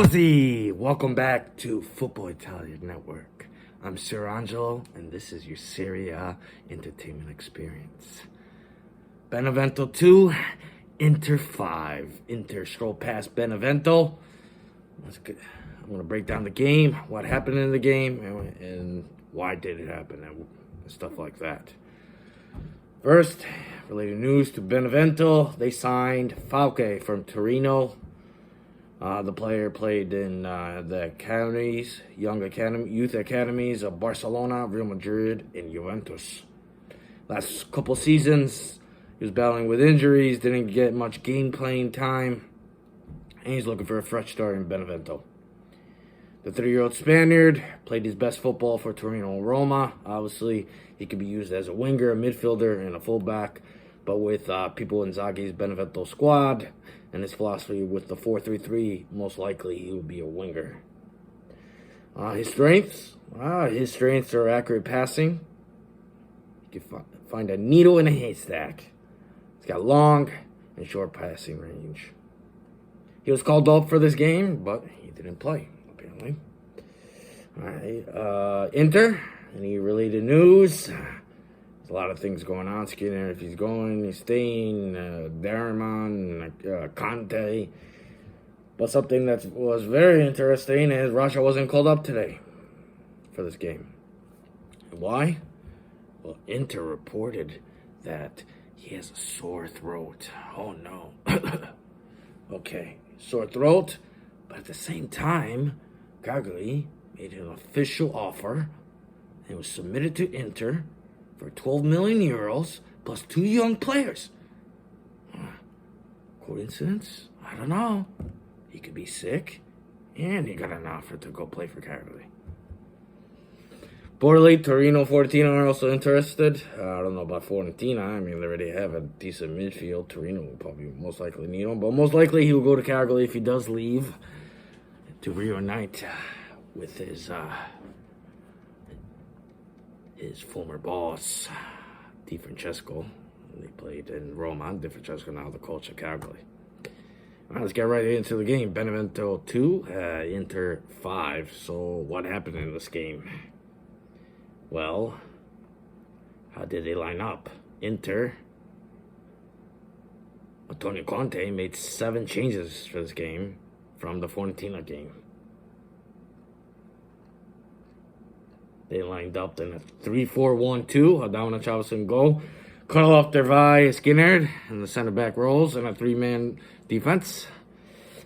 Tifosi! Welcome back to Football Italia Network. I'm Sir Angelo, and this is your Serie A entertainment experience. Benevento 2, Inter 5. Inter stroll past Benevento. I'm going to break down the game, what happened in the game, and why did it happen, and stuff like that. First, related news to Benevento. They signed Falque from Torino. The player played in the academies, youth academies of Barcelona, Real Madrid, and Juventus. Last couple seasons, he was battling with injuries, didn't get much game playing time, and he's looking for a fresh start in Benevento. The 30-year-old Spaniard played his best football for Torino and Roma. Obviously, he could be used as a winger, a midfielder, and a fullback, but with people in Inzaghi's Benevento squad and his philosophy with the 4-3-3, most likely he will be a winger. His strengths are accurate passing. You can find a needle in a haystack. He's got long and short passing range. He was called up for this game, but he didn't play, apparently. All right, Inter, any related news? A lot of things going on. Skinner, if he's going, he's staying. Darman, Conte. But something that was very interesting is Russia wasn't called up today for this game. Why? Well, Inter reported that he has a sore throat. Oh no. Okay, sore throat. But at the same time, Cagliari made an official offer and was submitted to Inter for 12 million euros plus 2 young players. Coincidence? I don't know. He could be sick, and he got an offer to go play for Cagliari. Reportedly, Torino, Fiorentina are also interested. I don't know about Fiorentina. I mean, they already have a decent midfield. Torino will probably most likely need him, but most likely he will go to Cagliari if he does leave to reunite with his former boss, Di Francesco. They played in Roma. Di Francesco now the coach of Cagliari. All right, let's get right into the game. Benevento 2, Inter 5. So what happened in this game? Well, how did they line up? Inter, Antonio Conte made 7 changes for this game from the Fiorentina game. They lined up in a 3-4-1-2. Adama Chavez in goal. Karloff, Dervai, Skinner in the center back roles in a 3-man defense.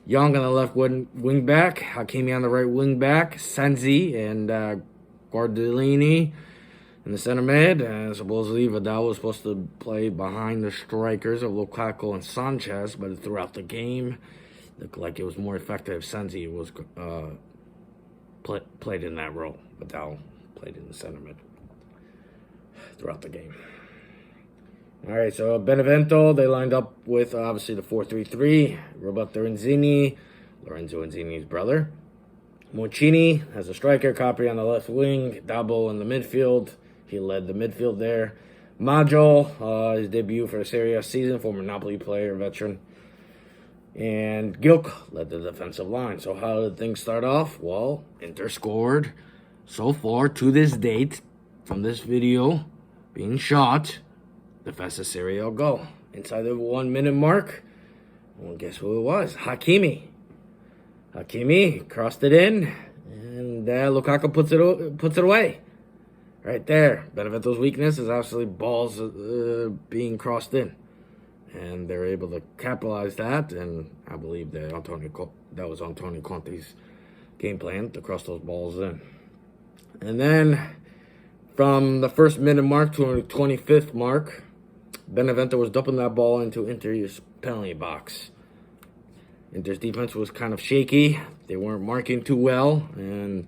Young on the left wing back. Hakimi on the right wing back. Senzi and Guardellini in the center mid. And supposedly Vidal was supposed to play behind the strikers of Lukaku and Sanchez, but throughout the game, it looked like it was more effective. Senzi was played in that role. Vidal played in the center mid throughout the game. All right, so Benevento, they lined up with obviously the 4-3-3. Roberto Inzini, Lorenzo Inzini's brother. Moncini as a striker, Capri on the left wing, Dabo in the midfield. He led the midfield there. Maggio, his debut for the Serie A season, former Napoli player, veteran. And Gilk led the defensive line. So how did things start off? Well, Inter scored so far to this date, from this video being shot, the fastest Serie A goal. Inside the 1 minute mark, well, guess who it was? Hakimi. Hakimi crossed it in, and Lukaku puts it away. Right there. Benevento's weakness is actually balls being crossed in. And they're able to capitalize that, and I believe that was Antonio Conte's game plan to cross those balls in. And then from the first minute mark to the 25th mark, Benevento was dumping that ball into Inter's penalty box. Inter's defense was kind of shaky. They weren't marking too well, and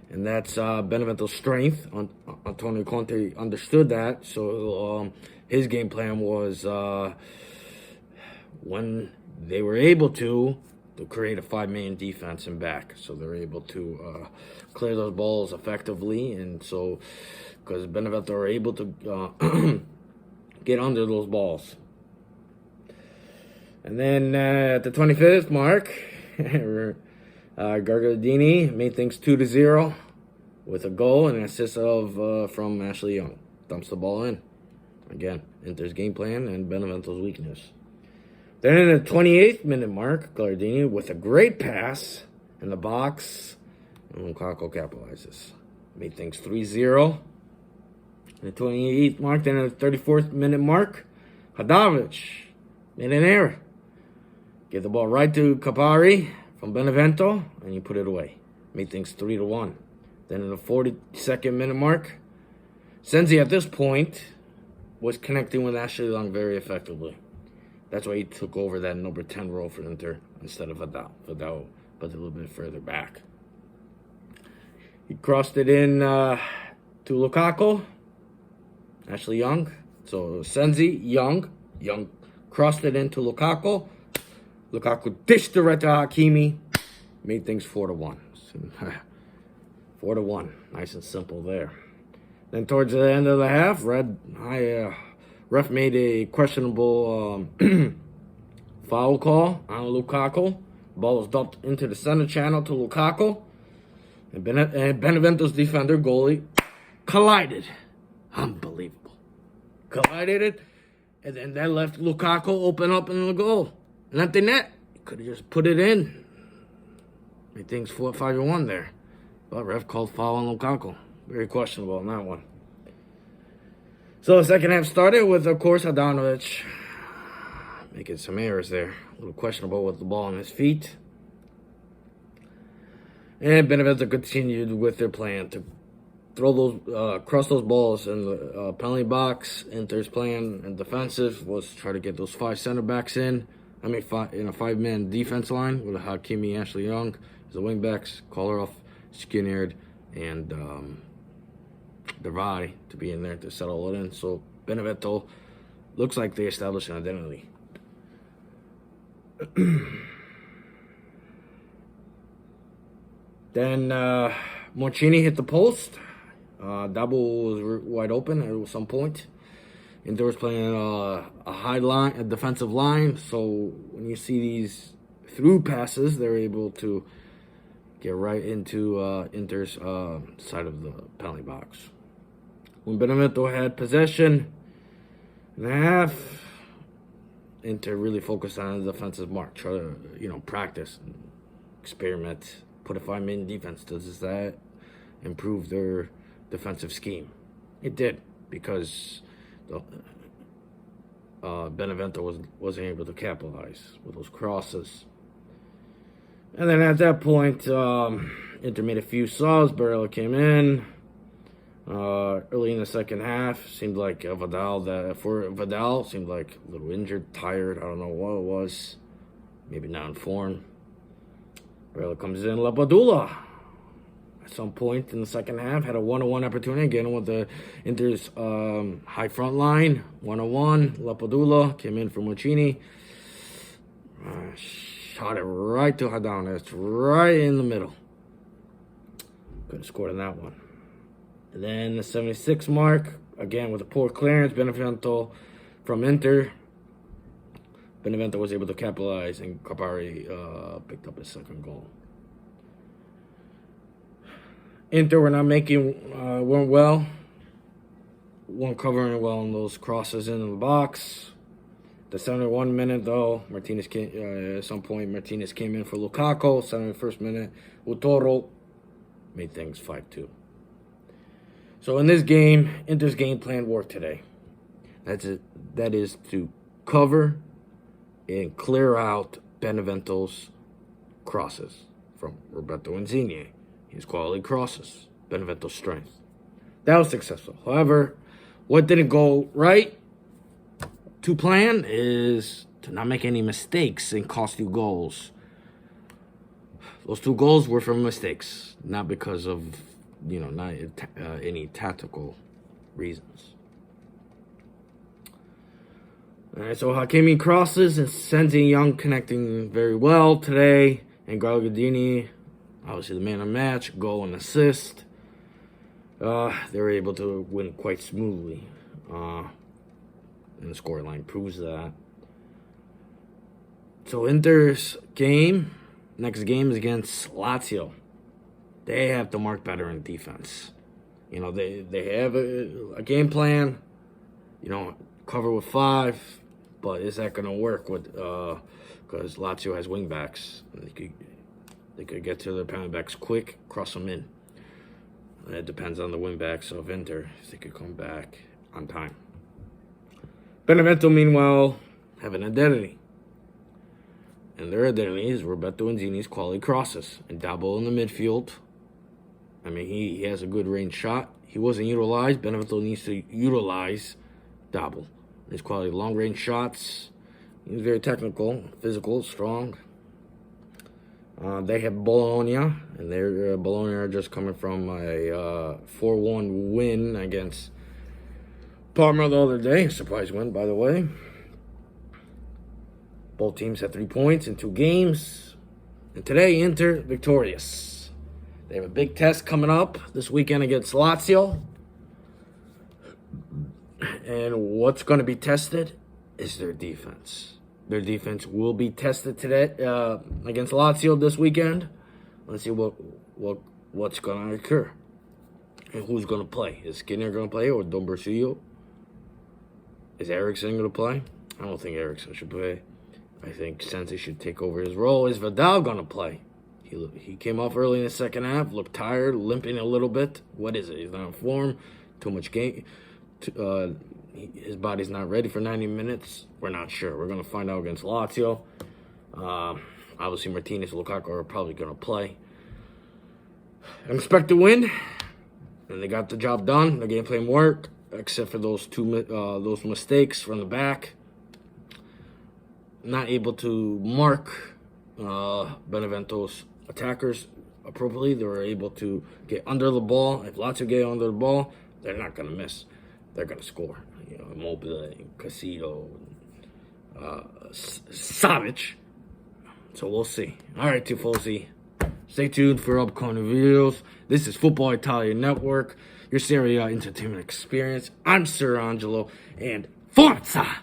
that's Benevento's strength. Antonio Conte understood that, so his game plan was when they were able to create a 5-man defense and back. So they're able to clear those balls effectively, and so because Benevento are able to get under those balls. And then at the 25th mark, Gargardini made things 2-0 with a goal and an assist from Ashley Young. Dumps the ball in. Again, Inter's game plan and Benevento's weakness. Then in the 28th minute mark, Gargardini with a great pass in the box, and Lukaku capitalizes. Made things 3-0. In the 28th mark, then in the 34th minute mark, Hadanovic made an error. Gave the ball right to Kapari from Benevento, and he put it away. Made things 3-1. Then in the 42nd minute mark, Senzi at this point was connecting with Ashley Young very effectively. That's why he took over that number 10 role for Inter instead of Vidal. Vidal put it a little bit further back. He crossed it in to Lukaku, Ashley Young. So Senzi, Young crossed it into Lukaku. Lukaku dished it right to Hakimi. Made things 4-1. 4-1. Nice and simple there. Then towards the end of the half, ref made a questionable foul call on Lukaku. Ball was dumped into the center channel to Lukaku. And Benevento's defender, goalie, collided. Unbelievable. Collided it. And then that left Lukaku open up in the goal. An empty net. He could have just put it in. Made things 5-1 there. But ref called foul on Lukaku. Very questionable on that one. So the second half started with, of course, Hadanovic making some errors there. A little questionable with the ball on his feet. And Benevento continued with their plan to throw those, cross those balls in the penalty box. Inter's plan and defensive was try to get those 5 center backs in. In a 5-man defense line with Hakimi, Ashley Young as the wing backs, Kolarov, Skinner, and Dervai to be in there to settle it in. So Benevento looks like they established an identity. Then Moncini hit the post. Dabo was wide open at some point. Inter was playing a high line, a defensive line. So when you see these through passes, they're able to get right into Inter's side of the penalty box. When Benevento had possession in the half, Inter really focused on the defensive mark. Try to, practice, experiment, put a 5-man defense. Does that improve their defensive scheme? It did, because Benevento wasn't able to capitalize with those crosses. And then at that point, Inter made a few subs. Barella came in early in the second half. Seemed like Vidal seemed like a little injured, tired. I don't know what it was. Maybe not in form. Barella comes in. Lapadula at some point in the second half had a 1-on-1 opportunity again with the Inter's high front line. 1-on-1. Lapadula came in for Moncini. Shot it right to Hadanovic. It's right in the middle. Could have scored on that one. And then the 76 mark, again with a poor clearance, Benevento from Inter. Benevento was able to capitalize, and Kapari picked up his second goal. Inter weren't covering well on those crosses in the box. The 71 minute, though, Martinez came in for Lukaku. 71st minute, Utoro made things 5-2. So in this game, Inter's game plan worked today. That is to cover and clear out Benevento's crosses from Roberto Insigne. His quality crosses, Benevento's strength. That was successful. However, what didn't go right to plan is to not make any mistakes and cost you goals. Those 2 goals were from mistakes, not because of, not any tactical reasons. All right, so Hakimi crosses and Senzi Young connecting very well today. And Gargardini, obviously the man of the match, goal and assist. They were able to win quite smoothly. And the scoreline proves that. So Inter's game Next game is against Lazio. They have to mark better in defense. You know, they have a game plan, you know, cover with 5, but is that going to work with, because Lazio has wing backs. They could get to their penalty backs quick, cross them in. It depends on the wing backs of Inter, if they could come back on time. Benevento, meanwhile, have an identity. And their identity is Roberto Insigne's quality crosses and Dabo in the midfield. I mean, he has a good range shot. He wasn't utilized. Benevento needs to utilize Dabo. His quality long-range shots. He's very technical, physical, strong. They have Bologna, and they're Bologna are just coming from a 4-1 win against Parma the other day. Surprise win, by the way. Both teams have 3 points in 2 games. And today, Inter victorious. They have a big test coming up this weekend against Lazio. And what's going to be tested is their defense. Their defense will be tested today against Lazio this weekend. Let's see what's going to occur. And who's going to play? Is Skinner going to play or Dombersillo? Is Eriksson going to play? I don't think Eriksson should play. I think Sensi should take over his role. Is Vidal going to play? He came off early in the second half, looked tired, limping a little bit. What is it? He's not in form. Too much game. His body's not ready for 90 minutes. We're not sure. We're going to find out against Lazio. Obviously, Martinez and Lukaku are probably going to play. I expect to win. And they got the job done. The game plan worked, except for those mistakes from the back. Not able to mark Benevento's attackers appropriately. They were able to get under the ball. If Lazio get under the ball, they're not going to miss. They're going to score. You know, Immobile, Casito, Savic. So we'll see. All right, Tifosi. Stay tuned for upcoming videos. This is Football Italia Network, your Serie A entertainment experience. I'm Sir Angelo, and Forza!